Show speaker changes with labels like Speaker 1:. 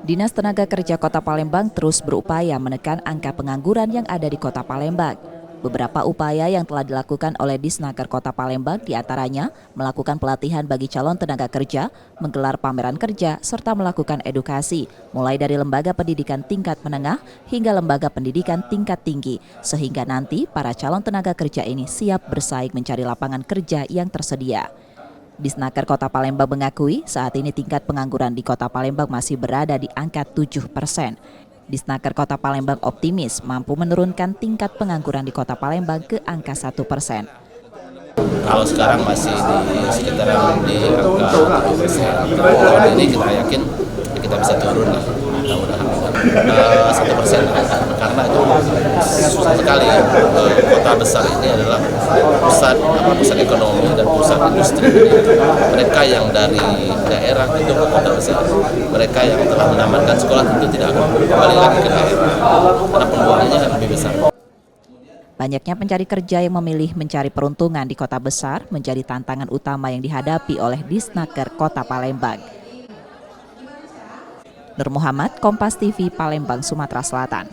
Speaker 1: Dinas Tenaga Kerja Kota Palembang terus berupaya menekan angka pengangguran yang ada di Kota Palembang. Beberapa upaya yang telah dilakukan oleh Disnaker Kota Palembang diantaranya melakukan pelatihan bagi calon tenaga kerja, menggelar pameran kerja, serta melakukan edukasi, mulai dari lembaga pendidikan tingkat menengah hingga lembaga pendidikan tingkat tinggi, sehingga nanti para calon tenaga kerja ini siap bersaing mencari lapangan kerja yang tersedia. Disnaker Kota Palembang mengakui saat ini tingkat pengangguran di Kota Palembang masih berada di angka 7%. Disnaker Kota Palembang optimis mampu menurunkan tingkat pengangguran di Kota Palembang ke angka 1%.
Speaker 2: Kalau sekarang masih di sekitaran di angka 7%, tahun ini kita yakin kita bisa turun lah, mudah-mudahan 1%, karena itu susah sekali. Kota besar ini adalah pusat ekonomi dan pusat industri. Mereka yang dari daerah itu ke kota besar, mereka yang telah menamatkan sekolah tentu tidak akan kembali lagi ke daerah karena peluangnya lebih besar.
Speaker 1: Banyaknya pencari kerja yang memilih mencari peruntungan di kota besar menjadi tantangan utama yang dihadapi oleh Disnaker Kota Palembang. Nur Muhammad, Kompas TV, Palembang, Sumatera Selatan.